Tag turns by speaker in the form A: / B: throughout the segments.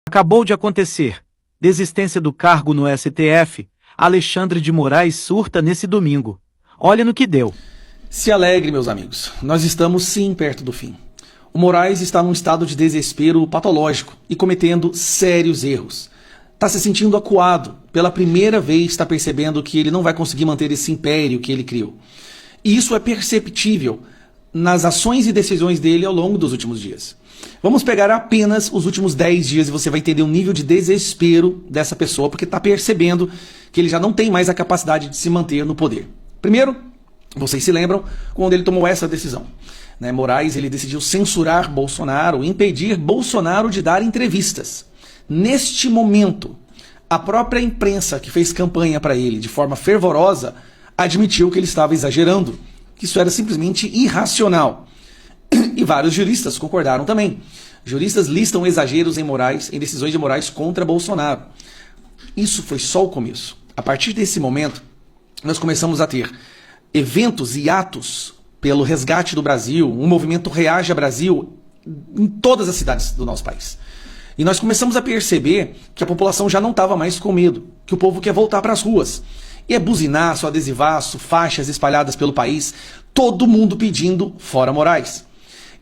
A: Acabou de acontecer. Desistência do cargo no STF. Alexandre de Moraes surta nesse domingo. Olha no que deu.
B: Se alegre, meus amigos. Nós estamos sim perto do fim. O Moraes está num estado de desespero patológico e cometendo sérios erros. Está se sentindo acuado. Pela primeira vez está percebendo que ele não vai conseguir manter esse império que ele criou. E isso é perceptível nas ações e decisões dele ao longo dos últimos dias. Vamos pegar apenas os últimos 10 dias e você vai entender o nível de desespero dessa pessoa, porque está percebendo que ele já não tem mais a capacidade de se manter no poder. Primeiro, vocês se lembram quando ele tomou essa decisão. Moraes ele decidiu censurar Bolsonaro, impedir Bolsonaro de dar entrevistas. Neste momento, a própria imprensa que fez campanha para ele de forma fervorosa admitiu que ele estava exagerando, que isso era simplesmente irracional. E vários juristas concordaram também. Juristas listam exageros em decisões de Moraes contra Bolsonaro. Isso foi só o começo. A partir desse momento, nós começamos a ter eventos e atos pelo resgate do Brasil, um movimento Reage a Brasil em todas as cidades do nosso país. E nós começamos a perceber que a população já não estava mais com medo, que o povo quer voltar para as ruas. E é buzinaço, adesivaço, faixas espalhadas pelo país, todo mundo pedindo fora Moraes.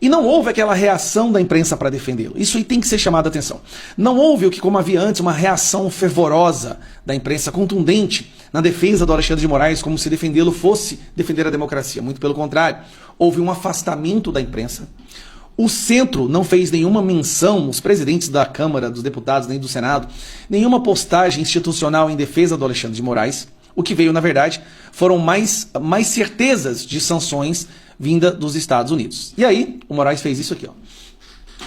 B: E não houve aquela reação da imprensa para defendê-lo. Isso aí tem que ser chamado a atenção. Não houve o que, como havia antes, uma reação fervorosa da imprensa, contundente, na defesa do Alexandre de Moraes, como se defendê-lo fosse defender a democracia. Muito pelo contrário, houve um afastamento da imprensa. O centro não fez nenhuma menção, os presidentes da Câmara, dos deputados, nem do Senado, nenhuma postagem institucional em defesa do Alexandre de Moraes. O que veio, na verdade, foram mais certezas de sanções vinda dos Estados Unidos. E aí, o Moraes fez isso aqui.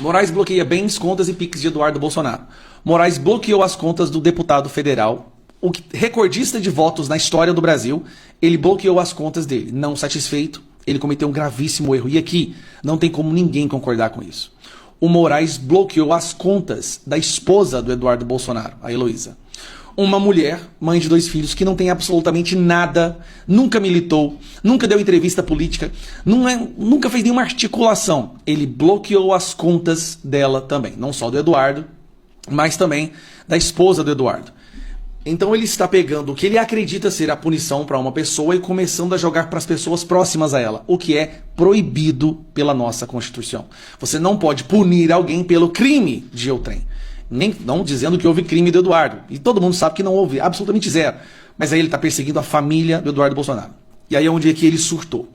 B: Moraes bloqueia bens, contas e PIX de Eduardo Bolsonaro. Moraes bloqueou as contas do deputado federal, o recordista de votos na história do Brasil. Ele bloqueou as contas dele. Não satisfeito, ele cometeu um gravíssimo erro. E aqui, não tem como ninguém concordar com isso. O Moraes bloqueou as contas da esposa do Eduardo Bolsonaro, a Heloísa. Uma mulher, mãe de 2 filhos, que não tem absolutamente nada, nunca militou, nunca deu entrevista política, nunca fez nenhuma articulação. Ele bloqueou as contas dela também, não só do Eduardo, mas também da esposa do Eduardo. Então ele está pegando o que ele acredita ser a punição para uma pessoa e começando a jogar para as pessoas próximas a ela, o que é proibido pela nossa Constituição. Você não pode punir alguém pelo crime de outrem. Não dizendo que houve crime do Eduardo. E todo mundo sabe que não houve, absolutamente zero. Mas aí ele está perseguindo a família do Eduardo Bolsonaro. E aí é onde é que ele surtou.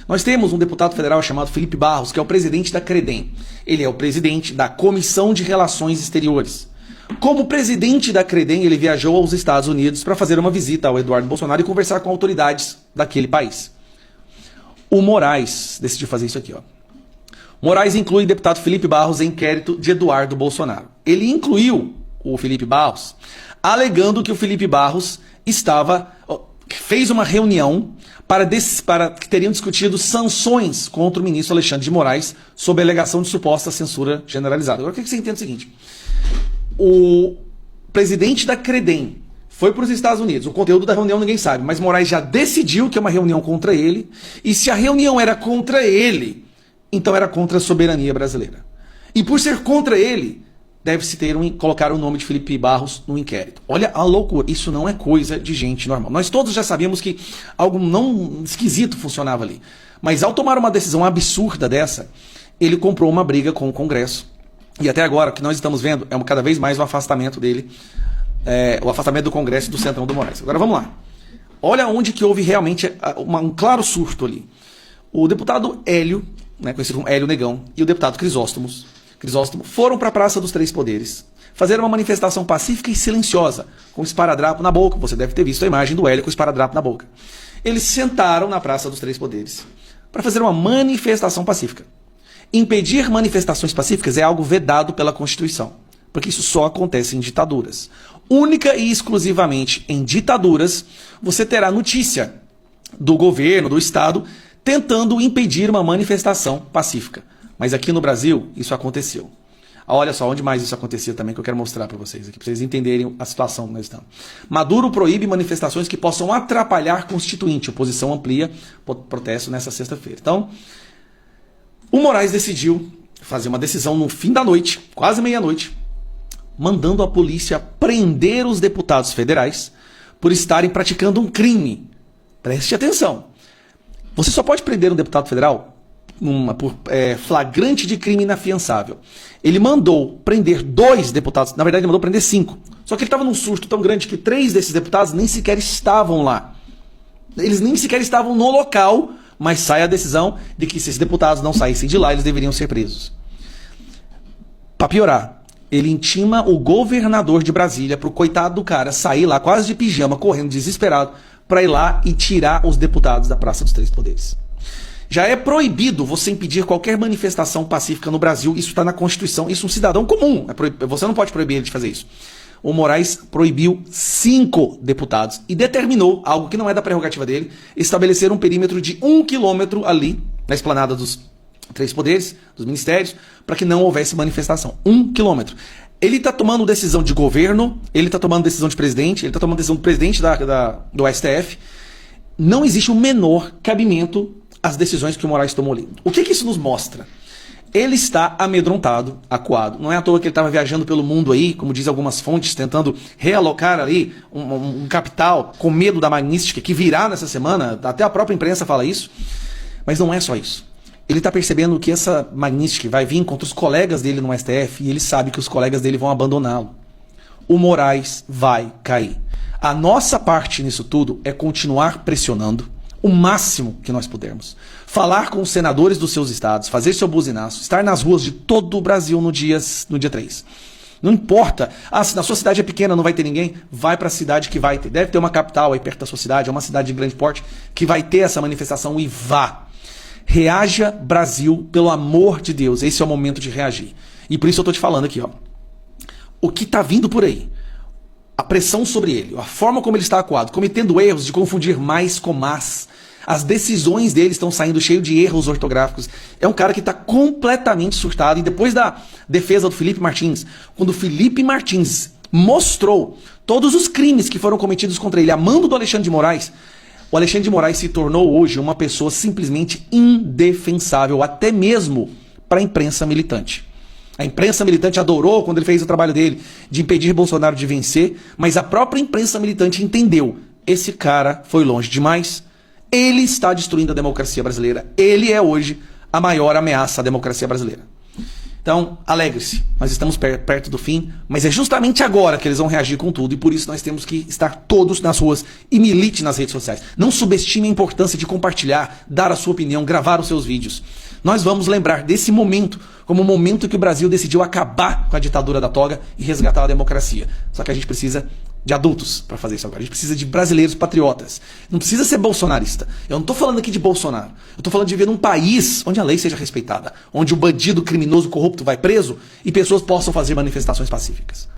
B: Nós temos um deputado federal chamado Felipe Barros, que é o presidente da CREDEM. Ele é o presidente da Comissão de Relações Exteriores. Como presidente da CREDEM, ele viajou aos Estados Unidos para fazer uma visita ao Eduardo Bolsonaro e conversar com autoridades daquele país. O Moraes decidiu fazer isso aqui, Moraes inclui o deputado Felipe Barros em inquérito de Eduardo Bolsonaro. Ele incluiu o Felipe Barros, alegando que o Felipe Barros fez uma reunião para que teriam discutido sanções contra o ministro Alexandre de Moraes sob a alegação de suposta censura generalizada. Agora, o que você entende é o seguinte: o presidente da CREDEM foi para os Estados Unidos. O conteúdo da reunião ninguém sabe, mas Moraes já decidiu que é uma reunião contra ele, e se a reunião era contra ele, então era contra a soberania brasileira. E por ser contra ele, deve-se colocar o nome de Felipe Barros no inquérito. Olha a loucura, isso não é coisa de gente normal. Nós todos já sabíamos que algo não esquisito funcionava ali. Mas ao tomar uma decisão absurda dessa, ele comprou uma briga com o Congresso. E até agora, o que nós estamos vendo é cada vez mais o afastamento dele, o afastamento do Congresso e do Centrão do Moraes. Agora vamos lá. Olha onde que houve realmente um claro surto ali. O deputado Hélio, conhecido como Hélio Negão, e o deputado Crisóstomo foram para a Praça dos Três Poderes, fazer uma manifestação pacífica e silenciosa, com esparadrapo na boca. Você deve ter visto a imagem do Hélio com esparadrapo na boca. Eles sentaram na Praça dos Três Poderes para fazer uma manifestação pacífica. Impedir manifestações pacíficas é algo vedado pela Constituição, porque isso só acontece em ditaduras. Única e exclusivamente em ditaduras, você terá notícia do governo, do Estado, tentando impedir uma manifestação pacífica. Mas aqui no Brasil, isso aconteceu. Olha só, onde mais isso acontecia também, que eu quero mostrar para vocês aqui, para vocês entenderem a situação que nós estamos. Maduro proíbe manifestações que possam atrapalhar constituinte. Oposição amplia protesto nessa sexta-feira. Então, o Moraes decidiu fazer uma decisão no fim da noite, quase meia-noite, mandando a polícia prender os deputados federais por estarem praticando um crime. Preste atenção. Você só pode prender um deputado federal por flagrante de crime inafiançável. Ele mandou prender 2 deputados, na verdade ele mandou prender 5. Só que ele estava num susto tão grande que 3 desses deputados nem sequer estavam lá. Eles nem sequer estavam no local, mas sai a decisão de que se esses deputados não saíssem de lá, eles deveriam ser presos. Para piorar, ele intima o governador de Brasília para o coitado do cara sair lá quase de pijama, correndo desesperado, para ir lá e tirar os deputados da Praça dos Três Poderes. Já é proibido você impedir qualquer manifestação pacífica no Brasil, isso está na Constituição, isso é um cidadão comum, você não pode proibir ele de fazer isso. O Moraes proibiu 5 deputados e determinou, algo que não é da prerrogativa dele, estabelecer um perímetro de 1 quilômetro ali, na esplanada dos Três Poderes, dos ministérios, para que não houvesse manifestação. 1 quilômetro. Ele está tomando decisão de governo, ele está tomando decisão de presidente, ele está tomando decisão do presidente do STF. Não existe o menor cabimento às decisões que o Moraes tomou ali. O que isso nos mostra? Ele está amedrontado, acuado. Não é à toa que ele estava viajando pelo mundo aí, como diz algumas fontes, tentando realocar ali um capital com medo da Magnitsky, que virá nessa semana, até a própria imprensa fala isso. Mas não é só isso. Ele está percebendo que essa Magnitsky vai vir contra os colegas dele no STF e ele sabe que os colegas dele vão abandoná-lo. O Moraes vai cair. A nossa parte nisso tudo é continuar pressionando o máximo que nós pudermos. Falar com os senadores dos seus estados, fazer seu buzinaço, estar nas ruas de todo o Brasil no dia 3. Não importa, se na sua cidade é pequena, não vai ter ninguém, vai para a cidade que vai ter. Deve ter uma capital aí perto da sua cidade, é uma cidade de grande porte, que vai ter essa manifestação e vá. Reaja, Brasil, pelo amor de Deus, esse é o momento de reagir. E por isso eu estou te falando aqui, ó. O que está vindo por aí, a pressão sobre ele, a forma como ele está acuado, cometendo erros de confundir mais com mas, as decisões dele estão saindo cheio de erros ortográficos. É um cara que está completamente surtado. E depois da defesa do Felipe Martins, quando o Felipe Martins mostrou todos os crimes que foram cometidos contra ele, a mando do Alexandre de Moraes, o Alexandre de Moraes se tornou hoje uma pessoa simplesmente indefensável, até mesmo para a imprensa militante. A imprensa militante adorou quando ele fez o trabalho dele de impedir Bolsonaro de vencer, mas a própria imprensa militante entendeu, esse cara foi longe demais, ele está destruindo a democracia brasileira, ele é hoje a maior ameaça à democracia brasileira. Então, alegre-se, nós estamos perto do fim, mas é justamente agora que eles vão reagir com tudo, e por isso nós temos que estar todos nas ruas e milite nas redes sociais. Não subestime a importância de compartilhar, dar a sua opinião, gravar os seus vídeos. Nós vamos lembrar desse momento como o momento que o Brasil decidiu acabar com a ditadura da toga e resgatar a democracia. Só que a gente precisa de adultos para fazer isso agora. A gente precisa de brasileiros patriotas. Não precisa ser bolsonarista. Eu não estou falando aqui de Bolsonaro. Eu estou falando de viver num país onde a lei seja respeitada, onde o bandido, criminoso, corrupto vai preso e pessoas possam fazer manifestações pacíficas.